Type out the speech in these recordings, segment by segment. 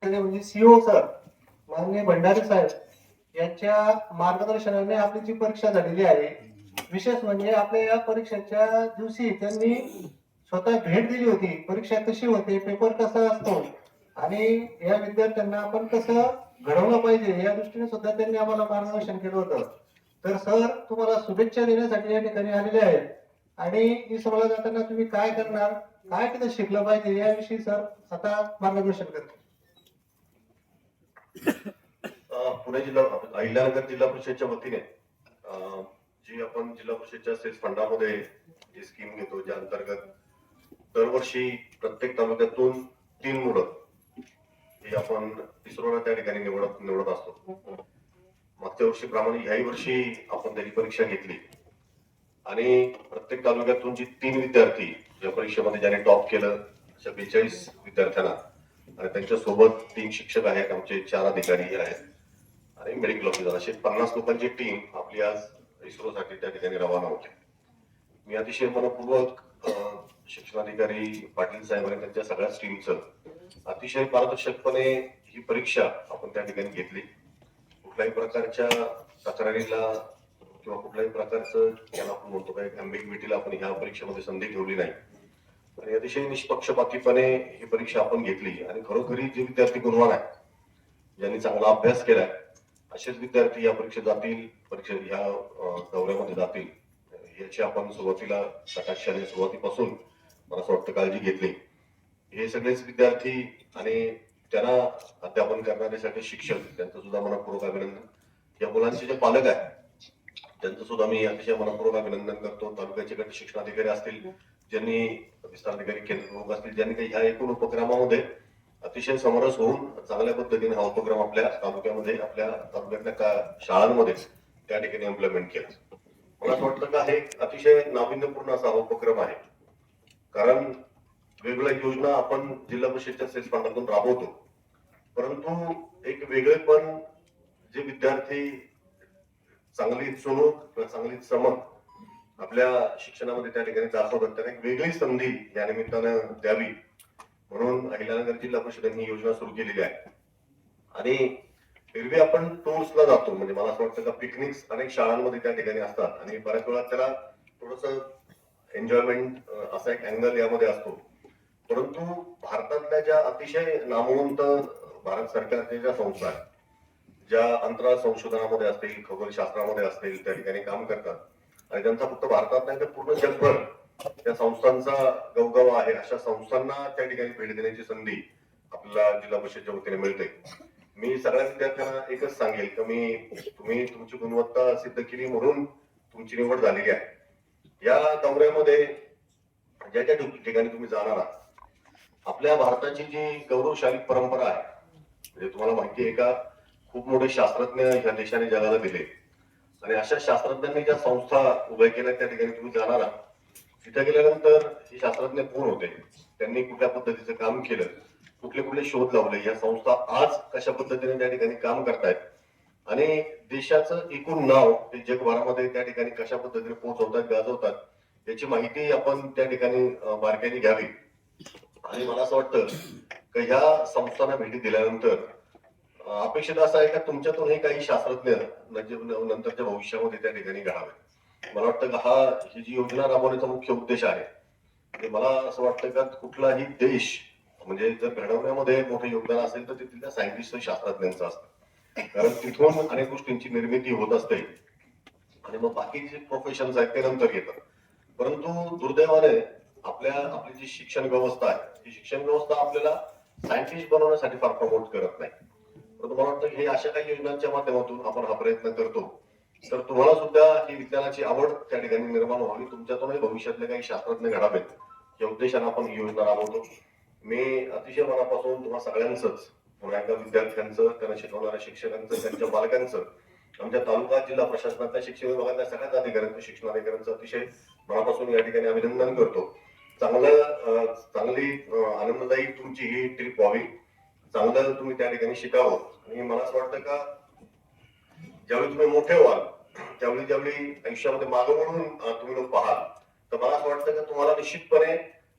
म्हणजे CO sir माननीय भंडारे साहेब यांच्या मार्गदर्शनाने आपली जी परीक्षा झालेली आहे, विशेष म्हणजे आपल्या या परीक्षेच्या दिवशी त्यांनी स्वतः भेट दिली होती. परीक्षा कशी होते, पेपर कसा असतो आणि या विद्यार्थ्यांना आपण कसं घडवलं पाहिजे या दृष्टीने सुद्धा त्यांनी आम्हाला मार्गदर्शन केलं होतं. तर सर तुम्हाला शुभेच्छा देण्यासाठी या ठिकाणी आलेले आहेत आणि इसरोला जाताना तुम्ही काय करणार, काय तिथे शिकलं पाहिजे याविषयी सर आता मार्गदर्शन करतील. पुणे जिल्हा अहिल्यानगर जिल्हा परिषदच्या वतीने जी आपण जिल्हा परिषदच्या सेस फंडामध्ये जी स्कीम घेतो, ज्या अंतर्गत दरवर्षी प्रत्येक तालुक्यातून 3 मुलं ही आपण इस्रोला त्या ठिकाणी निवडत असतो. मागच्या वर्षीप्रमाणे ह्याही वर्षी आपण त्याची परीक्षा घेतली आणि प्रत्येक तालुक्यातून जी 3 विद्यार्थी या परीक्षेमध्ये ज्याने टॉप केलं अशा 42 विद्यार्थ्यांना आणि त्यांच्या सोबत 3 शिक्षक आहेत, आमचे 4 अधिकारी आहेत आणि मेडिकल ऑफिसर अशी 50 लोकांची टीम आपली आज इस्रोसाठी त्या ठिकाणी रवाना होते. मी अतिशय मनपूर्वक शिक्षणाधिकारी पाटील साहेब आणि त्यांच्या सगळ्याच टीमचं अतिशय पारदर्शकपणे ही परीक्षा आपण त्या ठिकाणी घेतली. कुठल्याही प्रकारच्या तक्रारीला किंवा कुठल्याही प्रकारचं याला आपण म्हणतो काय अँबिग्युइटीला आपण ह्या परीक्षेमध्ये संधी ठेवली नाही आणि अतिशय निष्पक्षपातीपणे ही परीक्षा आपण घेतली आणि खरोखरी जे विद्यार्थी गुणवान आहेत, ज्यांनी चांगला अभ्यास केलाय, असेच विद्यार्थी या परीक्षेत जातील, ह्या दौऱ्यामध्ये जातील याची आपण सुरुवातीला प्रकाशाने सुरुवातीपासून मला असं वाटतं काळजी घेतली. हे सगळेच विद्यार्थी आणि त्यांना अध्यापन करणारे सगळे शिक्षक त्यांचं सुद्धा मनपूर्वक अभिनंदन. या मुलांचे जे पालक आहेत त्यांचं सुद्धा मी अतिशय मनपूर्वक अभिनंदन करतो. तालुक्याचे गट शिक्षणाधिकारी असतील, ज्यांनी विस्ताराधिकारी केंद्र प्रमुख असतील, ज्यांनी काही ह्या एकूण उपक्रमामध्ये अतिशय समरस होऊन चांगल्या पद्धतीने हा उपक्रम आपल्या तालुक्यामध्ये आपल्या तालुक्यातल्या शाळांमध्ये त्या ठिकाणी इम्प्लिमेंट केला. मला असं वाटतं का हे अतिशय नाविन्यपूर्ण असा उपक्रम आहे, कारण वेगवेगळ्या योजना आपण जिल्हा परिषदच्या सेस फंडातून राबवतो, परंतु एक वेगळेपण जे विद्यार्थी चांगली चुणूक चांगली चमक आपल्या शिक्षणामध्ये त्या ठिकाणी दाखवतात त्यांना एक वेगळी संधी या निमित्तानं द्यावी म्हणून अहिल्यानगर जिल्हा परिषदेने ही योजना सुरू केलेली आहे. आणि एरवी आपण टूर्सला जातो, म्हणजे मला असं वाटतं का पिकनिक्स अनेक शाळांमध्ये त्या ठिकाणी असतात आणि बऱ्याच वेळा त्याला थोडस एन्जॉयमेंट असा एक अँगल यामध्ये असतो. परंतु भारतातल्या ज्या अतिशय नामवंत भारत सरकारच्या ज्या संस्था आहेत, ज्या अंतराळ संशोधनामध्ये असतील, खगोलशास्त्रामध्ये असतील, त्या ठिकाणी काम करतात आणि त्यांचा फक्त भारतात नाही तर पूर्ण जगभर त्या संस्थांचा गवगवा आहे, अशा संस्थांना त्या ठिकाणी भेट देण्याची संधी आपल्याला जिल्हा परिषदेच्या वतीने मिळते. मी सगळ्या विद्यार्थ्यांना एकच सांगेल की तुम्ही तुमची गुणवत्ता सिद्ध केली म्हणून तुमची निवड झालेली आहे. या दौऱ्यामध्ये ज्या ज्या ठिकाणी तुम्ही जाणार आहात, आपल्या भारताची जी गौरवशाली परंपरा आहे, म्हणजे तुम्हाला माहिती आहे का खूप मोठे शास्त्रज्ञ ह्या देशाने जगाला दिले आणि अशा शास्त्रज्ञांनी ज्या संस्था उभ्या केल्या त्या ठिकाणी तुम्ही जाणार आहात. तिथे गेल्यानंतर हे शास्त्रज्ञ कोण होते, त्यांनी कुठल्या पद्धतीचं काम केलं, कुठले कुठले शोध लावले, या संस्था आज कशा पद्धतीने त्या ठिकाणी काम करतायत आणि देशाचं एकूण नाव ते जगभरामध्ये त्या ठिकाणी कशा पद्धतीने पोहोचवतात गाजवतात याची माहिती आपण त्या ठिकाणी बारकाईने घ्यावी. आणि मला असं वाटतं की ह्या संस्थांना भेटी दिल्यानंतर अपेक्षित असं आहे का तुमच्यातून हे काही शास्त्रज्ञ नंतरच्या भविष्यामध्ये त्या ठिकाणी घडावे. मला वाटतं का ही जी योजना राबवण्याचा मुख्य उद्देश आहे. मला असं वाटतं का कुठलाही देश म्हणजे जर घडवण्यामध्ये मोठं योगदान असेल तर ते तिथल्या सायंटिस्ट शास्त्रज्ञांचं असतं, कारण तिथून अनेक गोष्टींची निर्मिती होत असते आणि मग बाकीचे प्रोफेशन्स आहेत ते नंतर येतात. परंतु दुर्दैवाने आपली जी शिक्षण व्यवस्था आहे, ही शिक्षण व्यवस्था आपल्याला सायंटिस्ट बनवण्यासाठी फार प्रमोट करत नाही. परंतु मला वाटतं हे अशा काही योजनांच्या माध्यमातून आपण हा प्रयत्न करतो तर तुम्हाला सुद्धा ही विज्ञानाची आवड त्या ठिकाणी निर्माण व्हावी, तुमच्यातूनही भविष्यातले काही शास्त्रज्ञ घडावेत या उद्देशाने आपण ही योजना राबवतो. मी अतिशय मनापासून तुम्हा सगळ्यांचंच पुन्हा एकदा विद्यार्थ्यांचं, त्यांना शिकवणाऱ्या शिक्षकांचं, त्यांच्या पालकांचं, आमच्या तालुका जिल्हा प्रशासनातल्या शिक्षण विभागातल्या सगळ्याच अधिकाऱ्यांचं, शिक्षणाधिकाऱ्यांचं अतिशय मनापासून या ठिकाणी अभिनंदन करतो. चांगली आनंददायी तुमची ही ट्रिप व्हावी, चांगलं तुम्ही त्या ठिकाणी शिकावं. आणि मला असं वाटतं का ज्यावेळी तुम्ही मोठे व्हाल ज्यावेळी आयुष्यामध्ये मागं वळून तुम्ही लोक पाहाल तर मला असं वाटतं का तुम्हाला निश्चितपणे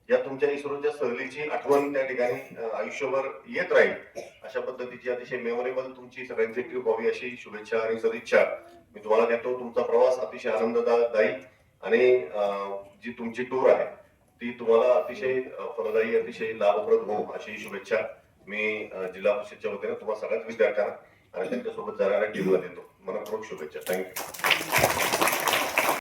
या तुमच्या इस्रोच्या सहलीची आठवण त्या ठिकाणी आयुष्यभर येत राहील अशा पद्धतीची अतिशय मेमोरेबल तुमची सगळ्यांची ट्रिप व्हावी अशी शुभेच्छा आणि सदिच्छा मी तुम्हाला देतो. तुमचा प्रवास अतिशय आनंददायी आणि जी तुमची टूर आहे ती तुम्हाला अतिशय फलदायी अतिशय लाभप्रद हो अशी शुभेच्छा मी जिल्हा परिषदच्या वतीने तुम्हाला सगळ्याच विद्यार्थ्यांना आणि त्यांच्यासोबत जाणाऱ्या टीमला देतो. मनपूर्वक शुभेच्छा. थँक्यू.